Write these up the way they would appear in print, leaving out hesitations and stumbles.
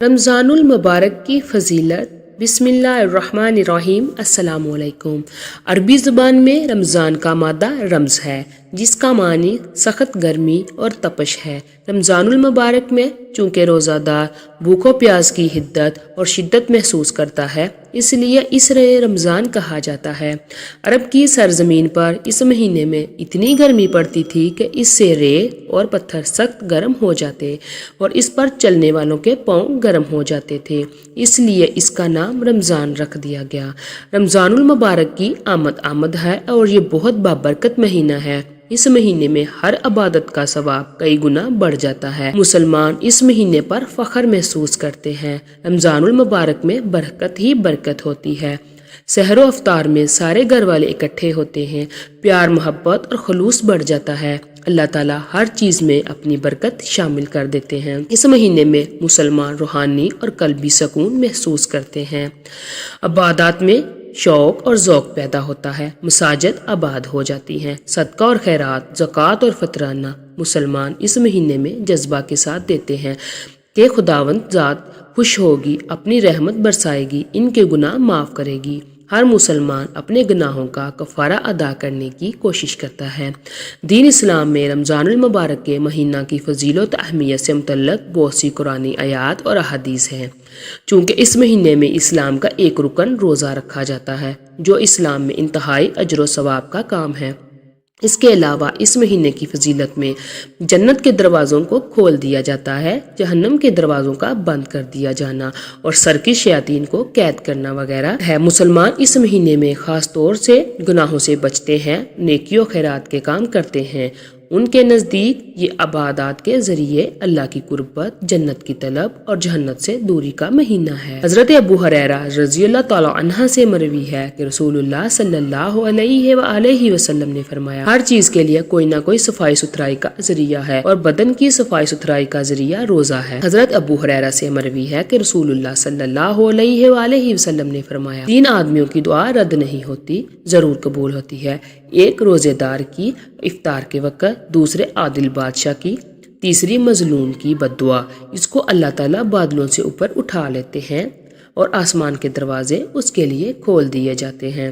رمضان المبارک کی فضیلت۔ بسم اللہ الرحمن الرحیم۔ السلام علیکم۔ عربی زبان میں رمضان کا مادہ رمز ہے، جس کا معنی سخت گرمی اور تپش ہے۔ رمضان المبارک میں چونکہ روزہ دار بھوک و پیاس کی حدت اور شدت محسوس کرتا ہے، اس لیے اسے رمضان کہا جاتا ہے۔ عرب کی سرزمین پر اس مہینے میں اتنی گرمی پڑتی تھی کہ اس سے ریت اور پتھر سخت گرم ہو جاتے اور اس پر چلنے والوں کے پاؤں گرم ہو جاتے تھے، اس لیے اس کا نام رمضان رکھ دیا گیا۔ رمضان المبارک کی آمد ہے اور یہ بہت بابرکت مہینہ ہے۔ اس مہینے میں ہر عبادت کا ثواب کئی گنا بڑھ جاتا ہے۔ مسلمان اس مہینے پر فخر محسوس کرتے ہیں۔ رمضان المبارک میں برکت ہی برکت ہوتی ہے۔ سحر و افطار میں سارے گھر والے اکٹھے ہوتے ہیں، پیار محبت اور خلوص بڑھ جاتا ہے۔ اللہ تعالیٰ ہر چیز میں اپنی برکت شامل کر دیتے ہیں۔ اس مہینے میں مسلمان روحانی اور قلبی سکون محسوس کرتے ہیں۔ عبادات میں شوق اور ذوق پیدا ہوتا ہے، مساجد آباد ہو جاتی ہیں، صدقہ اور خیرات، زکوٰۃ اور فطرانہ مسلمان اس مہینے میں جذبہ کے ساتھ دیتے ہیں کہ خداوند ذات خوش ہوگی، اپنی رحمت برسائے گی، ان کے گناہ معاف کرے گی۔ ہر مسلمان اپنے گناہوں کا کفارہ ادا کرنے کی کوشش کرتا ہے۔ دین اسلام میں رمضان المبارک کے مہینہ کی فضیلت و اہمیت سے متعلق بہت سی قرآنی آیات اور احادیث ہیں۔ چونکہ اس مہینے میں اسلام کا ایک رکن روزہ رکھا جاتا ہے، جو اسلام میں انتہائی اجر و ثواب کا کام ہے۔ اس کے علاوہ اس مہینے کی فضیلت میں جنت کے دروازوں کو کھول دیا جاتا ہے، جہنم کے دروازوں کا بند کر دیا جانا اور سرکش شیاطین کو قید کرنا وغیرہ ہے۔ مسلمان اس مہینے میں خاص طور سے گناہوں سے بچتے ہیں، نیکی و خیرات کے کام کرتے ہیں۔ ان کے نزدیک یہ عبادات کے ذریعے اللہ کی قربت، جنت کی طلب اور جہنم سے دوری کا مہینہ ہے۔ حضرت ابو ہریرہ رضی اللہ تعالیٰ عنہ سے مروی ہے کہ رسول اللہ صلی اللہ علیہ وآلہ وسلم نے فرمایا، ہر چیز کے لیے کوئی نہ کوئی صفائی ستھرائی کا ذریعہ ہے اور بدن کی صفائی ستھرائی کا ذریعہ روزہ ہے۔ حضرت ابو ہریرہ سے مروی ہے کہ رسول اللہ صلی اللہ علیہ وآلہ وسلم نے فرمایا، 3 آدمیوں کی دعا رد نہیں ہوتی، ضرور قبول ہوتی ہے۔ ایک روزے دار کی افطار کے وقت، دوسرے عادل بادشاہ کی، تیسری مظلوم کی بد دعا۔ اس کو اللہ تعالیٰ بادلوں سے اوپر اٹھا لیتے ہیں اور آسمان کے دروازے اس کے لیے کھول دیے جاتے ہیں،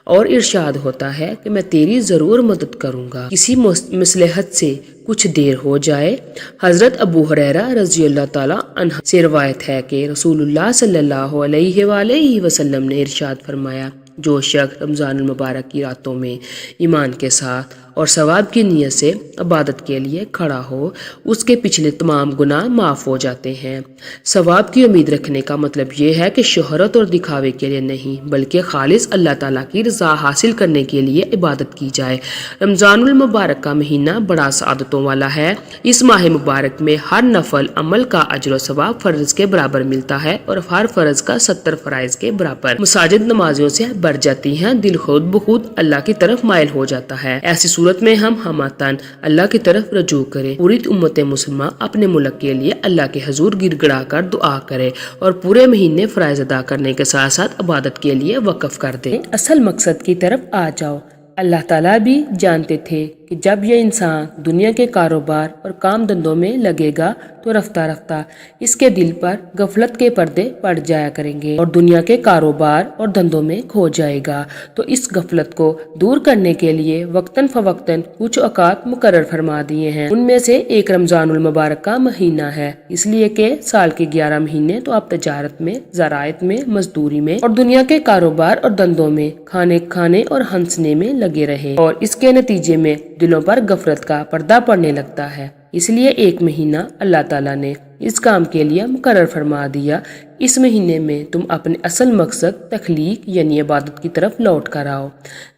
اور ارشاد ہوتا ہے کہ میں تیری ضرور مدد کروں گا، کسی مصلحت سے کچھ دیر ہو جائے۔ حضرت ابو ہریرہ رضی اللہ تعالیٰ عنہ سے روایت ہے کہ رسول اللہ صلی اللہ علیہ وآلہ وسلم نے ارشاد فرمایا، جو شخص رمضان المبارک کی راتوں میں ایمان کے ساتھ اور ثواب کی نیت سے عبادت کے لیے کھڑا ہو، اس کے پچھلے تمام گناہ معاف ہو جاتے ہیں۔ ثواب کی امید رکھنے کا مطلب یہ ہے کہ شہرت اور دکھاوے کے لیے نہیں، بلکہ خالص اللہ تعالیٰ کی رضا حاصل کرنے کے لیے عبادت کی جائے۔ رمضان المبارک کا مہینہ بڑا سعادتوں والا ہے۔ اس ماہ مبارک میں ہر نفل عمل کا اجر و ثواب فرض کے برابر ملتا ہے اور ہر فرض کا 70 فرائض کے برابر۔ مساجد نمازیوں سے بھر جاتی ہیں، دل خود بخود اللہ کی طرف مائل ہو جاتا ہے۔ ایسی صورت میں ہم ہمتاً اللہ کی طرف رجوع کریں، پوری امت مسلمہ اپنے ملک کے لیے اللہ کے حضور گر گڑا کر دعا کرے اور پورے مہینے فرائض ادا کرنے کے ساتھ ساتھ عبادت کے لیے وقف کر دے۔ اصل مقصد کی طرف آ جاؤ۔ اللہ تعالیٰ بھی جانتے تھے کہ جب یہ انسان دنیا کے کاروبار اور کام دھندوں میں لگے گا تو رفتہ رفتہ اس کے دل پر غفلت کے پردے پڑ جایا کریں گے اور دنیا کے کاروبار اور دھندوں میں کھو جائے گا۔ تو اس غفلت کو دور کرنے کے لیے وقتاً فوقتاً کچھ اوقات مقرر فرما دیے ہیں۔ ان میں سے ایک رمضان المبارک کا مہینہ ہے، اس لیے کہ سال کے 11 مہینے تو آپ تجارت میں، زراعت میں، مزدوری میں اور دنیا کے کاروبار اور دھندوں میں کھانے اور ہنسنے میں لگے رہے، اور اس کے نتیجے میں دلوں پر غفلت کا پردہ پڑنے لگتا ہے۔ اس لیے ایک مہینہ اللہ تعالیٰ نے اس کام کے لیے مقرر فرما دیا۔ اس مہینے میں تم اپنے اصل مقصد تخلیق یعنی عبادت کی طرف لوٹ کر آؤ،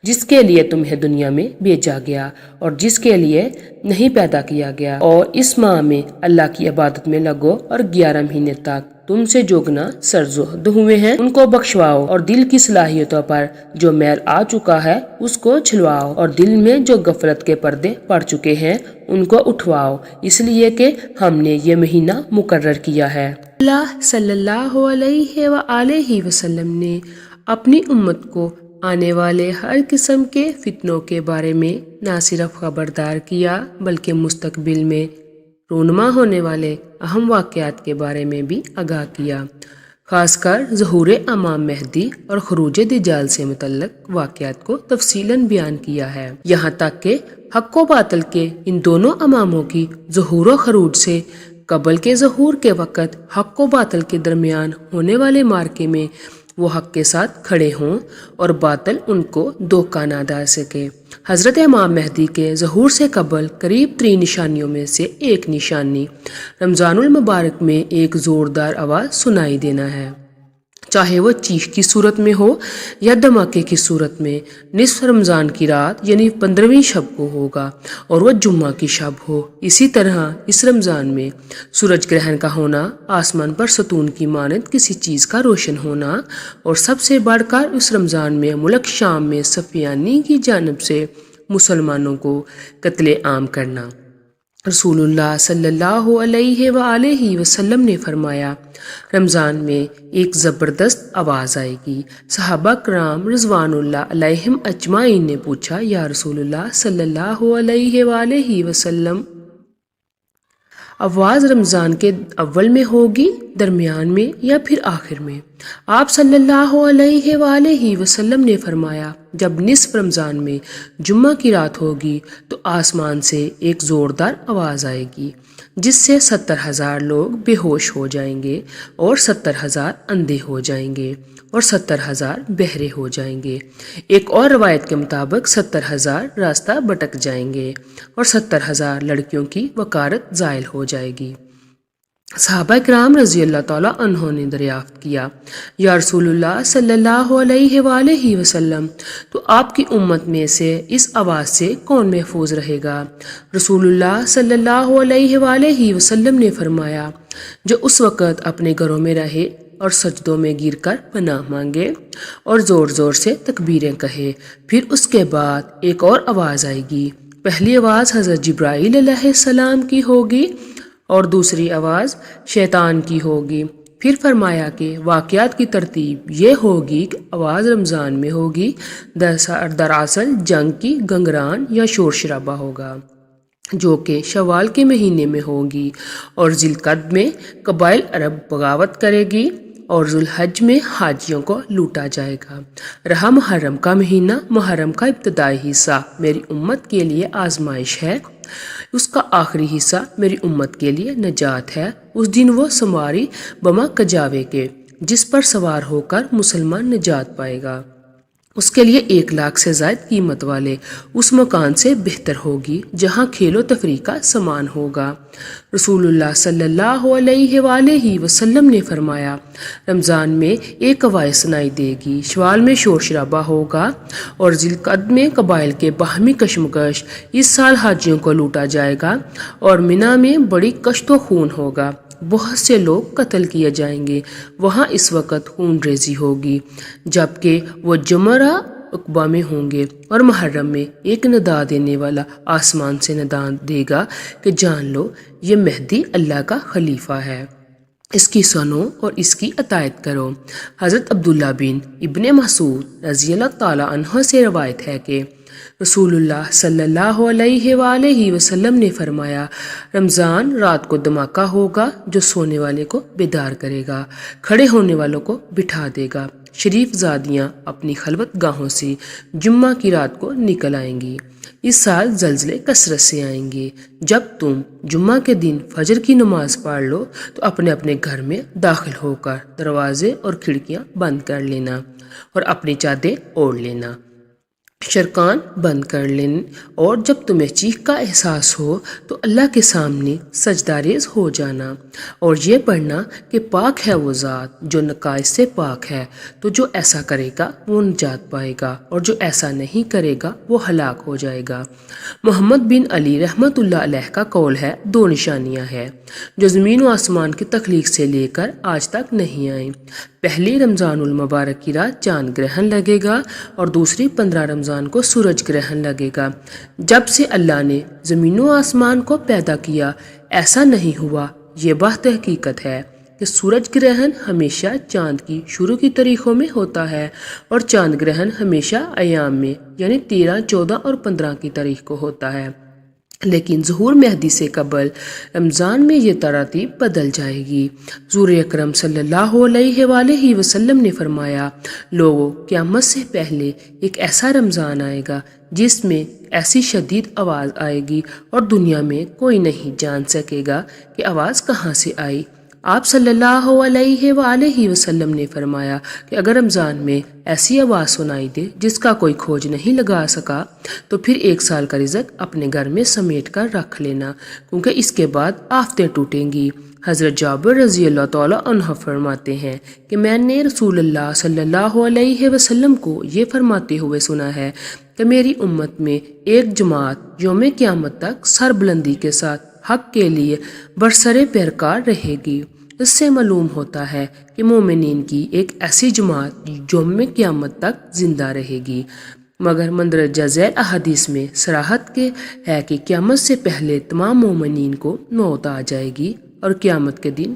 جس کے لیے تمہیں دنیا میں بھیجا گیا اور جس کے لیے نہیں پیدا کیا گیا، اور اس ماہ میں اللہ کی عبادت میں لگو اور 11 مہینے تک تم سے جو گناہ سرزد ہوئے ہیں ان کو بخشواؤ، اور دل کی صلاحیتوں پر جو میل آ چکا ہے اس کو چھلواؤ، اور دل میں جو غفلت کے پردے پڑ چکے ہیں ان کو اٹھواؤ، اس لیے کہ ہم نے یہ مہینہ مقرر کیا ہے۔ اللہ صلی اللہ علیہ وآلہ وسلم نے اپنی امت کو آنے والے ہر قسم کے فتنوں کے بارے میں نہ صرف خبردار کیا بلکہ مستقبل میں رونما ہونے والے اہم واقعات کے بارے میں بھی آگاہ کیا، خاص کر ظہور امام مہدی اور خروج دجال سے متعلق واقعات کو تفصیلاً بیان کیا ہے، یہاں تک کہ حق و باطل کے ان دونوں اماموں کی ظہور و خروج سے قبل کے ظہور کے وقت حق و باطل کے درمیان ہونے والے معرکے میں وہ حق کے ساتھ کھڑے ہوں اور باطل ان کو دھوکہ نہ ڈال سکے۔ حضرت امام مہدی کے ظہور سے قبل قریب ترین نشانیوں میں سے ایک نشانی رمضان المبارک میں ایک زوردار آواز سنائی دینا ہے، چاہے وہ چیخ کی صورت میں ہو یا دھماکے کی صورت میں۔ نصف رمضان کی رات یعنی 15ویں شب کو ہوگا اور وہ جمعہ کی شب ہو۔ اسی طرح اس رمضان میں سورج گرہن کا ہونا، آسمان پر ستون کی مانند کسی چیز کا روشن ہونا، اور سب سے بڑھ کر اس رمضان میں ملک شام میں صفیانی کی جانب سے مسلمانوں کو قتل عام کرنا۔ رسول اللہ صلی اللہ علیہ وآلہ وسلم نے فرمایا، رمضان میں ایک زبردست آواز آئے گی۔ صحابہ کرام رضوان اللہ علیہم اجمعین نے پوچھا، یا رسول اللہ صلی اللہ علیہ وآلہ وسلم، آواز رمضان کے اول میں ہوگی، درمیان میں یا پھر آخر میں؟ آپ صلی اللہ علیہ وآلہ وسلم نے فرمایا، جب نصف رمضان میں جمعہ کی رات ہوگی تو آسمان سے ایک زوردار آواز آئے گی جس سے 70,000 لوگ بے ہوش ہو جائیں گے اور 70,000 اندھے ہو جائیں گے اور 70,000 بہرے ہو جائیں گے۔ ایک اور روایت کے مطابق 70,000 راستہ بھٹک جائیں گے اور 70,000 لڑکیوں کی وقارت زائل ہو جائے گی۔ صحابہ کرام رضی اللہ تعالیٰ عنہ نے دریافت کیا، یا رسول اللہ صلی اللہ علیہ وآلہ وسلم، تو آپ کی امت میں سے اس آواز سے کون محفوظ رہے گا؟ رسول اللہ صلی اللہ علیہ وآلہ وسلم نے فرمایا، جو اس وقت اپنے گھروں میں رہے اور سجدوں میں گر کر پناہ مانگے اور زور زور سے تکبیریں کہے۔ پھر اس کے بعد ایک اور آواز آئے گی۔ پہلی آواز حضرت جبرائیل علیہ السلام کی ہوگی اور دوسری آواز شیطان کی ہوگی۔ پھر فرمایا کہ واقعات کی ترتیب یہ ہوگی کہ آواز رمضان میں ہوگی، دراصل جنگ کی گنگران یا شور شرابہ ہوگا جو کہ شوال کے مہینے میں ہوگی، اور ذی القعدہ میں قبائل عرب بغاوت کرے گی، اور ذوالحج میں حاجیوں کو لوٹا جائے گا۔ رہا محرم کا مہینہ، محرم کا ابتدائی حصہ میری امت کے لیے آزمائش ہے، اس کا آخری حصہ میری امت کے لیے نجات ہے۔ اس دن وہ سواری بما کجاوے کے جس پر سوار ہو کر مسلمان نجات پائے گا، اس کے لیے 1,00,000 سے زائد قیمت والے اس مکان سے بہتر ہوگی جہاں کھیل و تفریح کا سامان ہوگا۔ رسول اللہ صلی اللہ علیہ وآلہ وسلم نے فرمایا، رمضان میں ایک آواز سنائی دے گی، شوال میں شور شرابہ ہوگا اور ذی القعدہ میں قبائل کے باہمی کشمکش، اس سال حاجیوں کو لوٹا جائے گا اور منی میں بڑی کشت و خون ہوگا، بہت سے لوگ قتل کیے جائیں گے، وہاں اس وقت خون ریزی ہوگی، جبکہ وہ جمرہ عقبہ میں ہوں گے، اور محرم میں ایک ندا دینے والا آسمان سے ندا دے گا کہ جان لو یہ مہدی اللہ کا خلیفہ ہے، اس کی سنو اور اس کی اطاعت کرو۔ حضرت عبداللہ بن ابن مسعود رضی اللہ تعالیٰ عنہ سے روایت ہے کہ رسول اللہ صلی اللہ علیہ وآلہ وسلم نے فرمایا، رمضان رات کو دھماکہ ہوگا جو سونے والے کو بیدار کرے گا، کھڑے ہونے والوں کو بٹھا دے گا۔ شریف زادیاں اپنی خلوت گاہوں سے جمعہ کی رات کو نکل آئیں گی۔ اس سال زلزلے کثرت سے آئیں گے۔ جب تم جمعہ کے دن فجر کی نماز پڑھ لو تو اپنے اپنے گھر میں داخل ہو کر دروازے اور کھڑکیاں بند کر لینا اور اپنی چادر اوڑھ لینا، شرکان بند کر لیں، اور جب تمہیں چیخ کا احساس ہو تو اللہ کے سامنے سجدہ ریز ہو جانا اور یہ پڑھنا کہ پاک ہے وہ ذات جو نقائص سے پاک ہے، تو جو ایسا کرے گا وہ نجات پائے گا اور جو ایسا نہیں کرے گا وہ ہلاک ہو جائے گا۔ محمد بن علی رحمۃ اللہ علیہ کا قول ہے، 2 نشانیاں ہیں جو زمین و آسمان کی تخلیق سے لے کر آج تک نہیں آئیں۔ پہلی رمضان المبارک کی رات چاند گرہن لگے گا اور دوسری 15 رمضان کو سورج گرہن لگے گا۔ جب سے اللہ نے زمین و آسمان کو پیدا کیا ایسا نہیں ہوا۔ یہ بات حقیقت ہے کہ سورج گرہن ہمیشہ چاند کی شروع کی تاریخوں میں ہوتا ہے اور چاند گرہن ہمیشہ ایام میں یعنی 13، 14 اور 15 کی تاریخ کو ہوتا ہے۔ لیکن ظہور مہدی سے قبل رمضان میں یہ ترتیب بدل جائے گی۔ حضور اکرم صلی اللہ علیہ وآلہ وسلم نے فرمایا، لوگوں، قیامت سے پہلے ایک ایسا رمضان آئے گا جس میں ایسی شدید آواز آئے گی اور دنیا میں کوئی نہیں جان سکے گا کہ آواز کہاں سے آئی۔ آپ صلی اللہ علیہ وآلہ وسلم نے فرمایا کہ اگر رمضان میں ایسی آواز سنائی دے جس کا کوئی کھوج نہیں لگا سکا تو پھر 1 سال کا رزق اپنے گھر میں سمیٹ کر رکھ لینا، کیونکہ اس کے بعد آفتیں ٹوٹیں گی۔ حضرت جابر رضی اللہ تعالیٰ عنہ فرماتے ہیں کہ میں نے رسول اللہ صلی اللہ علیہ وسلم کو یہ فرماتے ہوئے سنا ہے کہ میری امت میں ایک جماعت یوم قیامت تک سر بلندی کے ساتھ حق کے لیے برسرے پیرکار رہے گی۔ اس سے معلوم ہوتا ہے کہ مومنین کی ایک ایسی جماعت یوم قیامت تک زندہ رہے گی، مگر مندرجہ ذیل احادیث میں صراحت کے ہے کہ قیامت سے پہلے تمام مومنین کو موت آ جائے گی اور قیامت کے دن